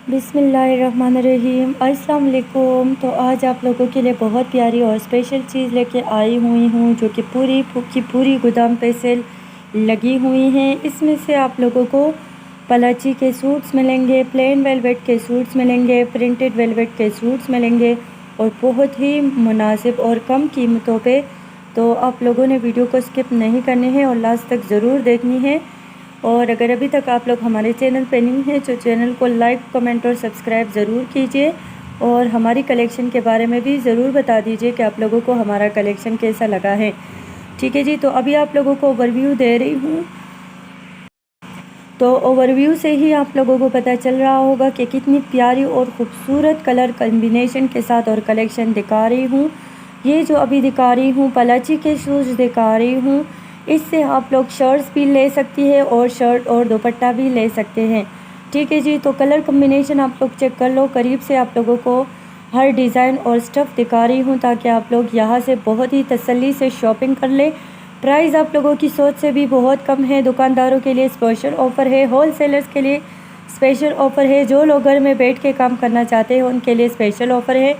बिस्मिल्लाहिर्रहमानिर्रहीम। अस्सलाम वालेकुम। तो आज आप लोगों के लिए बहुत प्यारी और स्पेशल चीज़ लेके आई हुई हूँ जो कि पूरी गोदाम पे सेल लगी हुई हैं। इसमें से आप लोगों को पलाची के सूट्स मिलेंगे, प्लेन वेलवेट के सूट्स मिलेंगे, प्रिंटेड वेलवेट के सूट्स मिलेंगे और बहुत ही मुनासिब और कम कीमतों पे। तो आप लोगों ने वीडियो को स्किप नहीं करनी है और लास्ट तक ज़रूर देखनी है। और अगर अभी तक आप लोग हमारे चैनल पे नहीं हैं तो चैनल को लाइक, कमेंट और सब्सक्राइब ज़रूर कीजिए और हमारी कलेक्शन के बारे में भी ज़रूर बता दीजिए कि आप लोगों को हमारा कलेक्शन कैसा लगा है। ठीक है जी, तो अभी आप लोगों को ओवरव्यू दे रही हूँ। तो ओवरव्यू से ही आप लोगों को पता चल रहा होगा कि कितनी प्यारी और ख़ूबसूरत कलर कम्बिनेशन के साथ और कलेक्शन दिखा रही हूँ। ये जो अभी दिखा रही हूँ पलाची के शूज़ दिखा रही हूँ। इससे आप लोग शर्ट्स भी ले सकती है और शर्ट और दुपट्टा भी ले सकते हैं। ठीक है जी, तो कलर कम्बिनेशन आप लोग चेक कर लो। करीब से आप लोगों को हर डिज़ाइन और स्टफ़ दिखा रही हूँ ताकि आप लोग यहाँ से बहुत ही तसल्ली से शॉपिंग कर ले। प्राइस आप लोगों की सोच से भी बहुत कम है। दुकानदारों के लिए स्पेशल ऑफ़र है, होल सेलर्स के लिए स्पेशल ऑफ़र है, जो लोग घर में बैठ के काम करना चाहते हैं उनके लिए स्पेशल ऑफ़र है।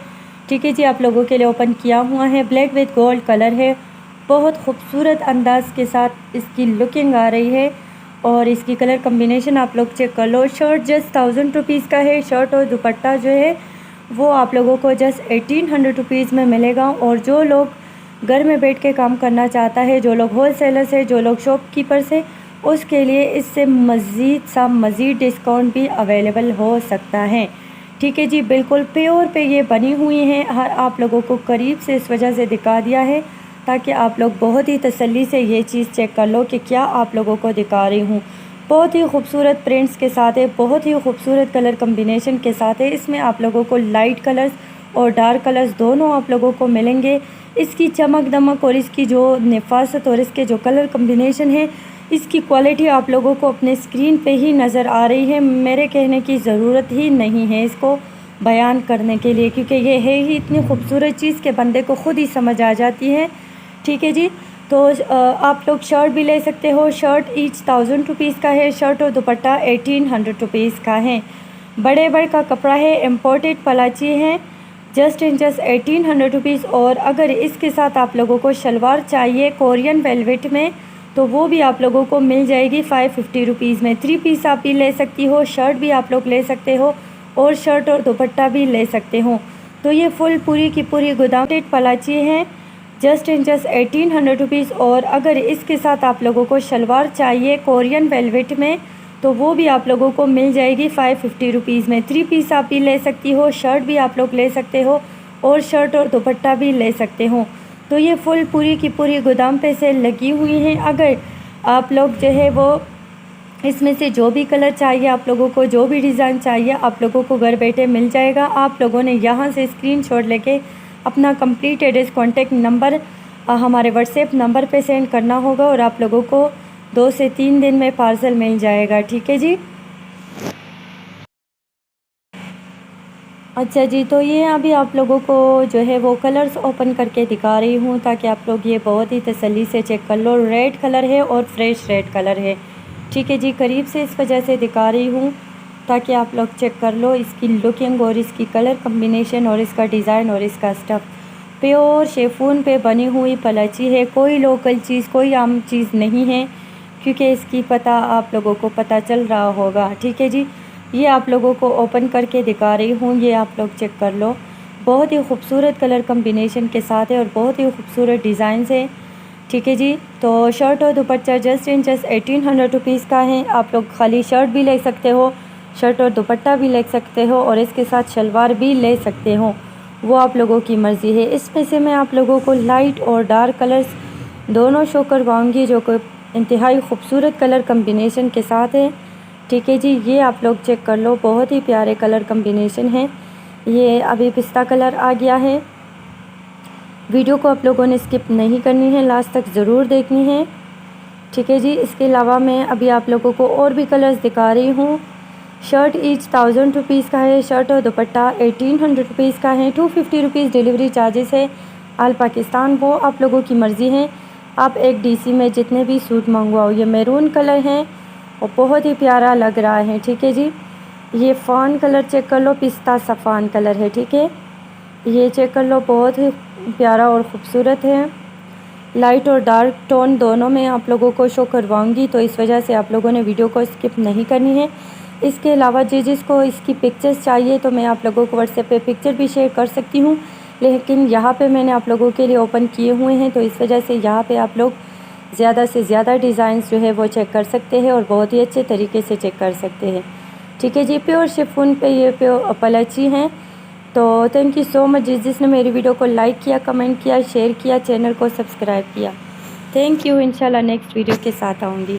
ठीक है जी, आप लोगों के लिए ओपन किया हुआ है। ब्लैक विद गोल्ड कलर है, बहुत खूबसूरत अंदाज़ के साथ इसकी लुकिंग आ रही है और इसकी कलर कम्बिनेशन आप लोग चेक कर लो। शर्ट जस्ट 1000 रुपीज़ का है। शर्ट और दुपट्टा जो है वो आप लोगों को जस्ट 1800 रुपीज़ में मिलेगा। और जो लोग घर में बैठ के काम करना चाहता है, जो लोग होल सेलर्स है, जो लोग शॉपकीपर्स है, उसके लिए इससे मज़ीद डिस्काउंट भी अवेलेबल हो सकता है। ठीक है जी, बिल्कुल प्योर पे ये बनी हुई हैं। हर आप लोगों को करीब से इस वजह से दिखा दिया है ताकि आप लोग बहुत ही तसल्ली से ये चीज़ चेक कर लो कि क्या आप लोगों को दिखा रही हूँ। बहुत ही खूबसूरत प्रिंट्स के साथ है, बहुत ही खूबसूरत कलर कम्बिनेशन के साथ है। इसमें आप लोगों को लाइट कलर्स और डार्क कलर्स दोनों आप लोगों को मिलेंगे। इसकी चमक दमक और इसकी जो नफासत और इसके जो कलर कम्बिनेशन है, इसकी क्वालिटी आप लोगों को अपने स्क्रीन पे ही नज़र आ रही है। मेरे कहने की ज़रूरत ही नहीं है इसको बयान करने के लिए, क्योंकि ये है ही इतनी खूबसूरत चीज़ के बंदे को ख़ुद ही समझ आ जाती है। ठीक है जी, तो आप लोग शर्ट भी ले सकते हो। शर्ट ईच 1000 रुपीज़ का है। शर्ट और दुपट्टा 1800 रुपीज़ का है। बड़े का कपड़ा है, इम्पोर्टेड पलाची है, जस्ट 1800 रुपीज़। और अगर इसके साथ आप लोगों को शलवार चाहिए कोरियन वेलवेट में तो वो भी आप लोगों को मिल जाएगी 550 रुपीज़ में। 3 पीस आप भी ले सकती हो, शर्ट भी आप लोग ले सकते हो और शर्ट और दुपट्टा भी ले सकते हो। तो ये फुल पूरी की पूरी गोदाम पलाची है, जस्ट 1800 रुपीज़। और अगर इसके साथ आप लोगों को शलवार चाहिए कोरियन वेलवेट में तो वो भी आप लोगों को मिल जाएगी 550 रुपीज़ में। 3 पीस आप भी ले सकती हो, शर्ट भी आप लोग ले सकते हो और शर्ट और दुपट्टा भी ले सकते हो। तो ये फुल पूरी की पूरी गोदाम पे सेल लगी हुई हैं। अगर आप लोग जो है वो इसमें से जो भी कलर चाहिए, आप लोगों को जो भी डिज़ाइन चाहिए, आप लोगों को घर बैठे मिल जाएगा। आप लोगों ने यहाँ से स्क्रीनशॉट लेके अपना कंप्लीट एड्रेस, कॉन्टेक्ट नंबर हमारे व्हाट्सएप नंबर पे सेंड करना होगा और आप लोगों को 2 से 3 दिन में पार्सल मिल जाएगा। ठीक है जी। अच्छा जी, तो ये अभी आप लोगों को जो है वो कलर्स ओपन करके दिखा रही हूँ ताकि आप लोग ये बहुत ही तसल्ली से चेक कर लो। रेड कलर है और फ्रेश रेड कलर है। ठीक है जी, करीब से इस वजह से दिखा रही हूँ ताकि आप लोग चेक कर लो इसकी लुकिंग और इसकी कलर कम्बिनेशन और इसका डिज़ाइन और इसका स्टफ़। प्योर शेफून पे बनी हुई पलाची है, कोई लोकल चीज़, कोई आम चीज़ नहीं है, क्योंकि इसकी पता आप लोगों को पता चल रहा होगा। ठीक है जी, ये आप लोगों को ओपन करके दिखा रही हूँ, ये आप लोग चेक कर लो। बहुत ही खूबसूरत कलर कम्बिनेशन के साथ है और बहुत ही खूबसूरत डिज़ाइंस है। ठीक है जी, तो शर्ट और दुपट्टा जस्ट 1800 रुपीज़ का है। आप लोग खाली शर्ट भी ले सकते हो, शर्ट और दुपट्टा भी ले सकते हो और इसके साथ शलवार भी ले सकते हो, वो आप लोगों की मर्ज़ी है। इसमें से मैं आप लोगों को लाइट और डार्क कलर्स दोनों शो करवाऊँगी जो कि इंतहाई खूबसूरत कलर कम्बिनेशन के साथ है। ठीक है जी, ये आप लोग चेक कर लो, बहुत ही प्यारे कलर कम्बिनेशन है। ये अभी पिस्ता कलर आ गया है। वीडियो को आप लोगों ने स्किप नहीं करनी है, लास्ट तक ज़रूर देखनी है। ठीक है जी, इसके अलावा मैं अभी आप लोगों को और भी कलर्स दिखा रही हूँ। शर्ट ईच 1000 रुपीज़ का है। शर्ट और दुपट्टा 1800 रुपीज़ का है। 250 रुपीज़ डिलीवरी चार्जेस है आल पाकिस्तान, वो आप लोगों की मर्ज़ी है। आप एक डीसी में जितने भी सूट मंगवाओ। ये मैरून कलर है और बहुत ही प्यारा लग रहा है। ठीक है जी, ये फ़ान कलर चेक कर लो, पिस्ता सफ़ान कलर है, ठीक है। ये चेक कर लो, बहुत ही प्यारा और ख़ूबसूरत है। लाइट और डार्क टोन दोनों में आप लोगों को शो करवाऊंगी, तो इस वजह से आप लोगों ने वीडियो को स्किप नहीं करनी है। इसके अलावा जिसको इसकी पिक्चर्स चाहिए तो मैं आप लोगों को व्हाट्सएप पे पिक्चर भी शेयर कर सकती हूँ, लेकिन यहाँ पे मैंने आप लोगों के लिए ओपन किए हुए हैं, तो इस वजह से यहाँ पे आप लोग ज़्यादा से ज़्यादा डिज़ाइंस जो है वो चेक कर सकते हैं और बहुत ही अच्छे तरीके से चेक कर सकते हैं, ठीक है जी। प्योर शिफॉन पे ये प्योर पलाची हैं। तो थैंक यू सो मच जिसने मेरी वीडियो को लाइक किया, कमेंट किया, शेयर किया, चैनल को सब्सक्राइब किया। Thank you. इंशाल्लाह नेक्स्ट वीडियो के साथ आऊँगी।